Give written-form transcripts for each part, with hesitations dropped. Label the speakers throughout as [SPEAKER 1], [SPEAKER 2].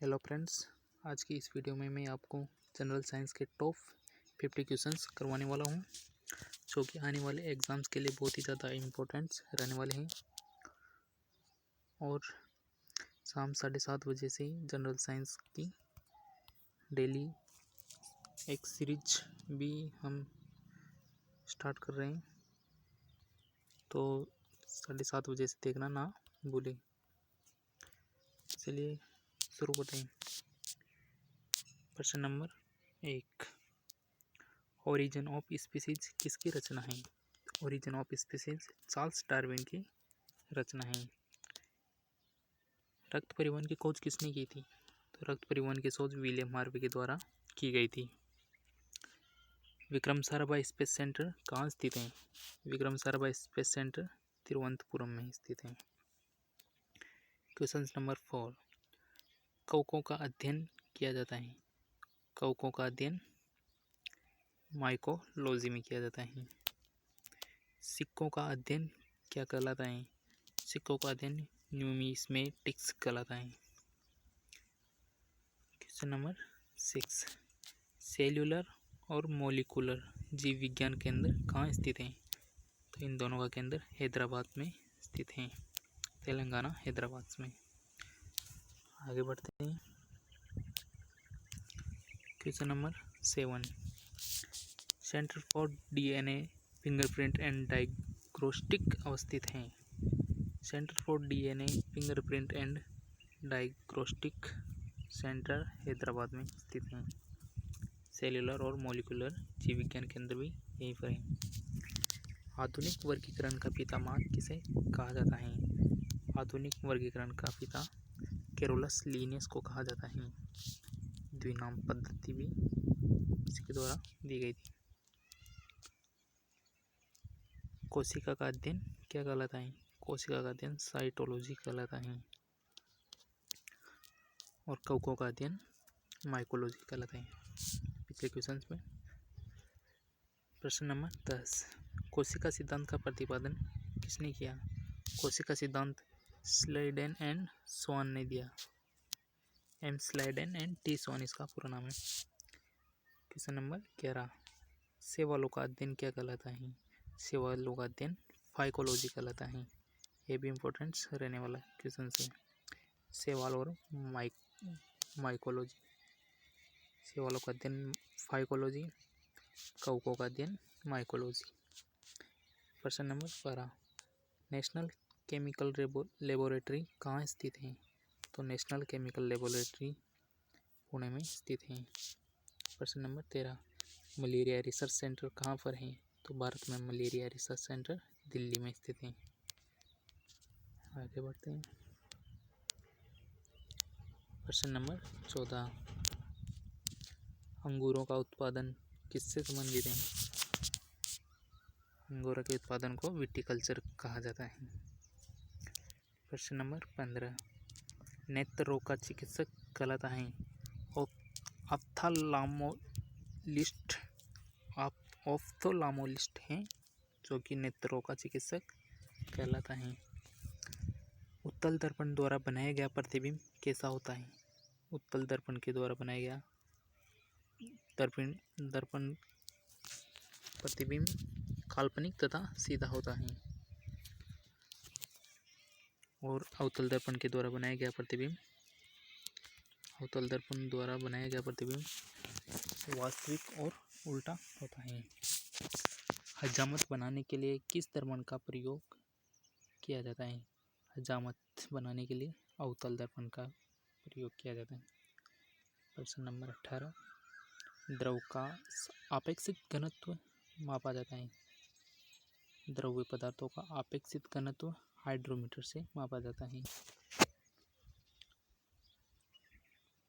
[SPEAKER 1] Hello friends, आज की इस वीडियो में मैं आपको जनरल साइंस के टॉप 50 क्वेश्चंस करवाने वाला हूं, जो कि आने वाले एग्ज़ाम्स के लिए बहुत ही ज़्यादा इम्पोर्टेंट्स रहने वाले हैं। और शाम 7:30 बजे से ही जनरल साइंस की डेली एक सीरीज भी हम स्टार्ट कर रहे हैं, तो 7:30 बजे से देखना ना भूलें। चलिए शुरू करते हैं। प्रश्न नंबर 1, ओरिजिन ऑफ स्पीसीज किसकी रचना है? Origin of species Charles Darwin की रचना है। रक्त परिवहन की खोज किसने की थी? तो रक्त परिवहन की खोज विलियम हार्वे के द्वारा की गई थी। विक्रम साराभाई स्पेस सेंटर कहाँ स्थित है? विक्रम साराभाई स्पेस सेंटर तिरुवनंतपुरम में स्थित है। क्वेश्चन नंबर 4, कवकों का अध्ययन किया जाता है? कवकों का अध्ययन माइकोलॉजी में किया जाता है। सिक्कों का अध्ययन क्या कहलाता है? सिक्कों का अध्ययन न्यूमिस्मेटिक्स कहलाता है। क्वेश्चन नंबर 6, सेल्यूलर और मॉलिक्यूलर जीव विज्ञान केंद्र कहाँ स्थित है? तो इन दोनों का केंद्र हैदराबाद में स्थित है, तेलंगाना हैदराबाद में। आगे बढ़ते हैं। Question number 7, centre for DNA fingerprint and diagnostic अवस्थित है? Centre for DNA fingerprint and diagnostic centre Hyderabad में स्थित है। सेल्यूलर और मॉलिक्यूलर जीव विज्ञान केंद्र भी यहीं पर है। आधुनिक वर्गीकरण का पितामह किसे कहा जाता है? आधुनिक वर्गीकरण का पिता कैरोलस लिनियस को कहा जाता है। द्विनाम पद्धति भी इसके द्वारा दी गई थी। कोशिका का अध्ययन क्या कहलाता है? कोशिका का अध्ययन साइटोलॉजी कहलाता है। और कवकों का अध्ययन माइकोलॉजी कहलाता है। पिछले क्वेश्चन में प्रश्न नंबर 10, कोशिका सिद्धांत का प्रतिपादन किसने किया? कोशिका सिद्धांत स्लाइडेन एंड स्वान ने दिया। एम स्लाइडेन एंड टी स्वान इसका पूरा नाम है। क्वेश्चन नंबर 11, शैवालों का अध्ययन क्या कहलाता है? शैवालों का अध्ययन फाइकोलॉजी कहलाता है। ये भी इम्पोर्टेंट रहने वाला क्वेश्चन है। शैवाल और माइकोलॉजी, शैवालों का अध्ययन फाइकोलॉजी, कवकों का अध्ययन माइकोलॉजी। प्रश्न नंबर 12, नेशनल केमिकल लेबोरेटरी कहाँ स्थित है? तो नेशनल केमिकल लेबोरेटरी पुणे में स्थित है। प्रश्न नंबर 13, मलेरिया रिसर्च सेंटर कहाँ पर है? तो भारत में मलेरिया रिसर्च सेंटर दिल्ली में स्थित है। आगे बढ़ते हैं। प्रश्न नंबर 14, अंगूरों का उत्पादन किससे संबंधित है? अंगूरों के उत्पादन को विटिकल्चर कहा जाता है। प्रश्न नंबर 15, नेत्र रोग का चिकित्सक कहलाता है? ऑप्थाल्मोलॉजिस्ट हैं, जो कि नेत्र रोग का चिकित्सक कहलाता है। उत्तल दर्पण द्वारा बनाया गया प्रतिबिंब कैसा होता है? उत्तल दर्पण के द्वारा बनाया गया दर्पण प्रतिबिंब काल्पनिक तथा सीधा होता है। और अवतल दर्पण द्वारा बनाया गया प्रतिबिंब वास्तविक और उल्टा होता है। हजामत बनाने के लिए किस दर्पण का प्रयोग किया जाता है? हजामत बनाने के लिए अवतल दर्पण का प्रयोग किया जाता है। प्रश्न नंबर 18, द्रव का आपेक्षिक घनत्व मापा जाता है? द्रव्य पदार्थों का आपेक्षिक घनत्व हाइड्रोमीटर से मापा जाता है।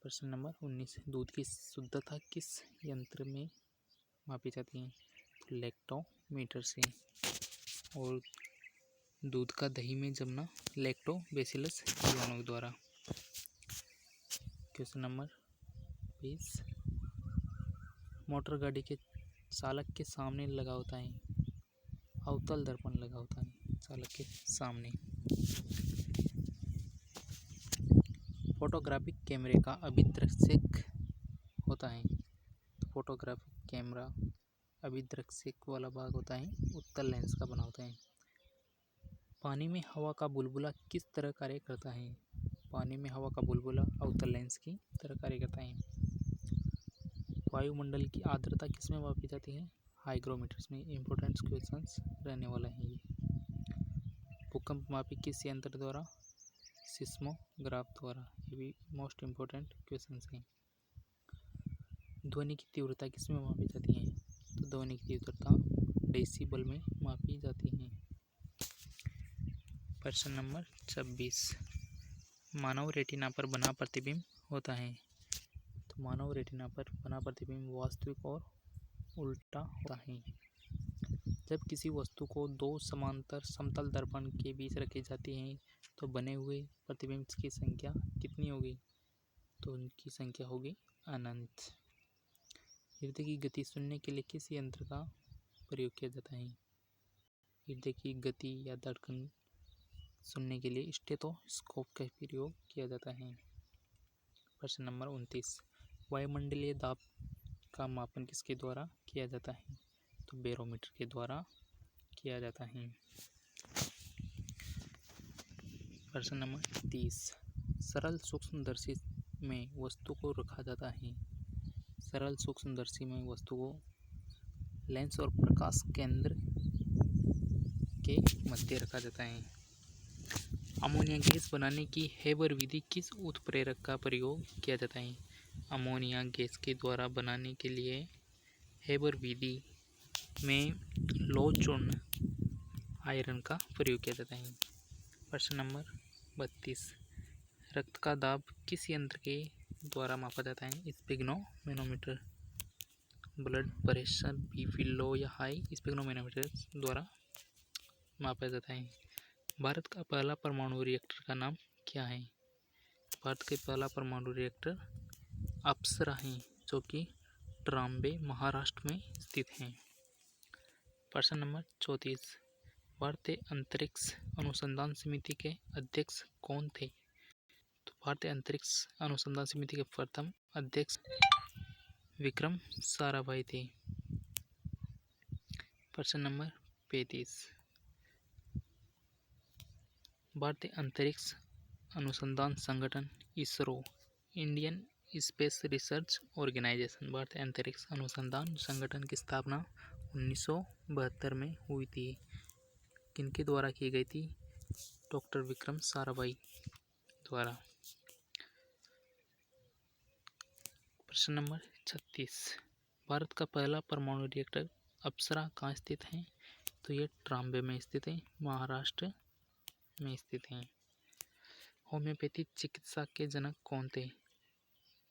[SPEAKER 1] प्रश्न नंबर 19, दूध की शुद्धता किस यंत्र में मापी जाती है? तो लैक्टोमीटर से। और दूध का दही में जमना लैक्टोबैसिलस जीवाणु द्वारा। क्वेश्चन नंबर 20, मोटर गाड़ी के चालक के सामने लगा होता है? अवतल दर्पण लगा होता है चालक के सामने। फोटोग्राफिक कैमरे का अभिदृश्यक होता है। तो फोटोग्राफिक कैमरा अभिदृश्यक वाला भाग होता है उत्तल लेंस का बना होता है। पानी में हवा का बुलबुला किस तरह कार्य करता है? पानी में हवा का बुलबुला अवतल लेंस की तरह कार्य करता है। वायुमंडल की आर्द्रता किस में मापी जाती है? हाइग्रोमीटर्स में। इम्पोर्टेंट क्वेश्चंस रहने वाला है ये। भूकंप मापी किस यंत्र द्वारा? सिस्मोग्राफ द्वारा। ये भी मोस्ट इम्पोर्टेंट क्वेश्चंस हैं। ध्वनि की तीव्रता किस में मापी जाती है? तो ध्वनि की तीव्रता डेसिबल में मापी जाती है। प्रश्न नंबर 26, मानव रेटिना पर बना प्रतिबिंब होता है। तो मानव रेटिना पर बना प्रतिबिंब वास्तविक और उल्टा होता है। जब किसी वस्तु को दो समांतर समतल दर्पण के बीच रखी जाती है तो बने हुए प्रतिबिंब की संख्या कितनी होगी? तो उनकी संख्या होगी अनंत। हृदय की गति सुनने के लिए किस यंत्र का प्रयोग किया जाता है? हृदय की गति या धड़कन सुनने के लिए स्टेथोस्कोप का प्रयोग किया जाता है। प्रश्न नंबर 29, वायुमंडलीय दाब का मापन किसके द्वारा किया जाता है? तो बैरोमीटर के द्वारा किया जाता है। प्रश्न नंबर 30, सरल सूक्ष्मदर्शी में वस्तु को रखा जाता है। सरल सूक्ष्मदर्शी में वस्तु को लेंस और प्रकाश केंद्र के मध्य रखा जाता है। अमोनिया गैस बनाने की हेबर विधि किस उत्प्रेरक का प्रयोग किया जाता है? अमोनिया गैस के द्वारा बनाने के लिए हेबर विधि में लोह-चूर्ण आयरन का प्रयोग किया जाता है। प्रश्न नंबर 32, रक्त का दाब किस यंत्र के द्वारा मापा जाता है? स्फिग्नोमेनोमीटर। ब्लड प्रेशर बीपी लो या हाई स्फिग्नोमेनोमीटर द्वारा मापा जाता है। भारत का पहला परमाणु रिएक्टर का नाम क्या है? भारत के पहला परमाणु रिएक्टर अप्सरा है जो कि ट्राम्बे महाराष्ट्र में स्थित है। प्रश्न नंबर 34, भारतीय अंतरिक्ष अनुसंधान समिति के अध्यक्ष कौन थे? तो भारतीय अंतरिक्ष अनुसंधान समिति के प्रथम अध्यक्ष विक्रम साराभाई थे। प्रश्न नंबर 35, भारतीय अंतरिक्ष अनुसंधान संगठन ISRO Indian space research organisation भारतीय अंतरिक्ष अनुसंधान संगठन की स्थापना 1972 में हुई थी। किनके द्वारा की गई थी? डॉक्टर विक्रम साराभाई द्वारा। प्रश्न नंबर 36, भारत का पहला परमाणु रिएक्टर अप्सरा कहाँ स्थित है? तो ये ट्राम्बे में स्थित है, महाराष्ट्र में स्थित है। होम्योपैथी चिकित्सा के जनक कौन थे?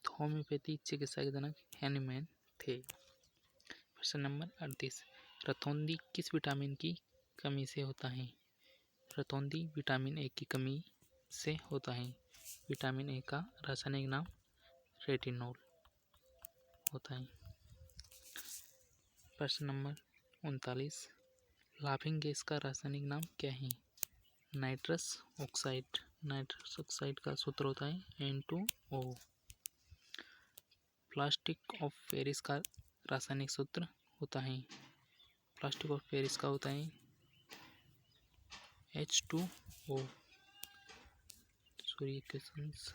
[SPEAKER 1] तो होम्योपैथी चिकित्सा के जनक हैनीमैन थे। प्रश्न नंबर 38, रतौंधी किस विटामिन की कमी से होता है? रतौंधी विटामिन ए की कमी से होता है। विटामिन ए का रासायनिक नाम रेटिनॉल होता है। प्रश्न नंबर 39, लाफिंग गैस का रासायनिक नाम क्या है? Nitrous oxide. नाइट्रस ऑक्साइड का सूत्र होता है N2O। प्लास्टिक ऑफ पेरिस का रासायनिक सूत्र होता है, प्लास्टिक ऑफ पेरिस का होता है H2O। सॉरी क्वेश्चंस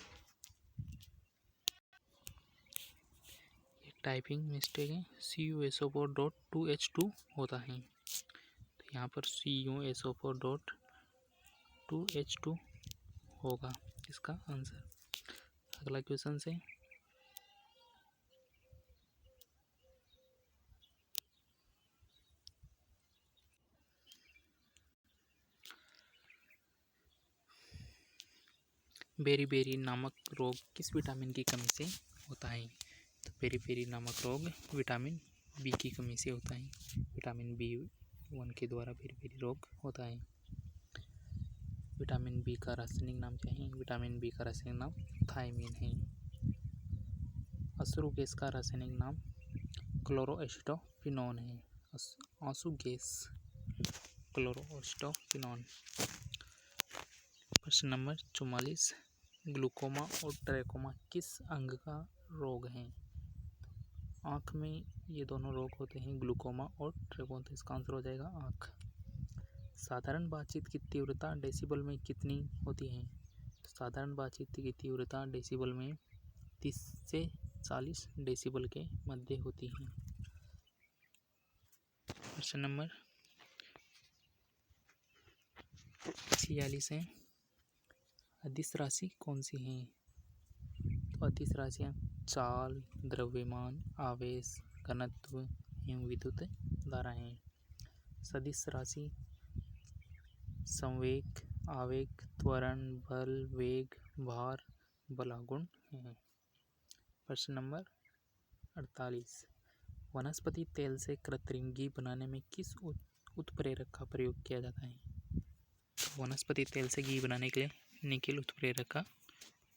[SPEAKER 1] ये टाइपिंग मिस्टेक है। CuSO4.2H2 होता है, तो यहाँ पर CuSO4.2H2 होगा इसका आंसर। अगला क्वेश्चन है बेरी-बेरी नामक रोग किस विटामिन की कमी से होता है? तो बेरी-बेरी नामक रोग विटामिन बी की कमी से होता है। विटामिन B1 के द्वारा बेरी-बेरी रोग होता है। विटामिन बी का रासायनिक नाम क्या है? विटामिन बी का रासायनिक नाम थायमिन है। अश्रु गैस का रासायनिक नाम क्लोरोएसिटोक्विनोन है। आंसू गैस क्लोरोएसिटोक्विनोन। प्रश्न नंबर 44, ग्लूकोमा और ट्रैकोमा किस अंग का रोग है? आँख में ये दोनों रोग होते हैं, ग्लूकोमा और ट्रैकोमा। तो इसका आंसर हो जाएगा आँख। साधारण बातचीत की तीव्रता डेसिबल में कितनी होती है? साधारण बातचीत की तीव्रता डेसिबल में 30 से 40 डेसिबल के मध्य होती है। प्रश्न नंबर 46 है, अदिश राशि कौन सी है? तो अदिश राशियाँ चाल, द्रव्यमान, आवेश, घनत्व एवं विद्युत धारा हैं। सदिश राशि संवेग, आवेग, त्वरण, बल, वेग, भार, बलागुण है। प्रश्न नंबर 48, वनस्पति तेल से कृत्रिम घी बनाने में किस उत्प्रेरक का प्रयोग किया जाता है? तो वनस्पति तेल से घी बनाने के लिए निकेल उत्प्रेरक का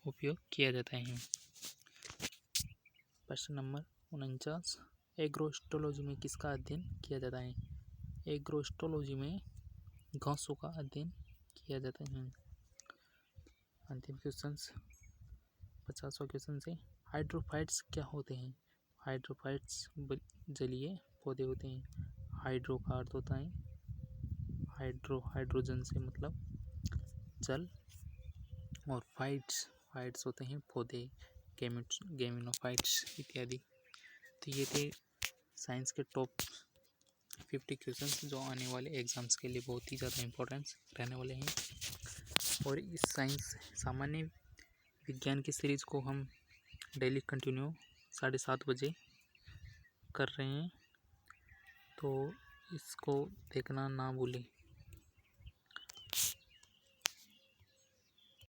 [SPEAKER 1] उपयोग किया जाता है। प्रश्न नंबर 49, एग्रोस्टोलॉजी में किसका अध्ययन किया जाता है? एग्रोस्टोलॉजी में घासों का अध्ययन किया जाता है। अंतिम क्वेश्चन 50वां क्वेश्चन से, हाइड्रोफाइट्स क्या होते हैं? हाइड्रोफाइट्स जलीय पौधे होते हैं। हाइड्रो का अर्थ होता है हाइड्रोजन से मतलब जल, और फाइट्स होते हैं पौधे, गेमिनोफाइट्स इत्यादि। तो ये थे साइंस के टॉप 50 क्वेश्चंस जो आने वाले एग्जाम्स के लिए बहुत ही ज़्यादा इम्पोर्टेंस रहने वाले हैं। और इस साइंस सामान्य विज्ञान की सीरीज़ को हम डेली कंटिन्यू 7:30 बजे कर रहे हैं, तो इसको देखना ना भूलें।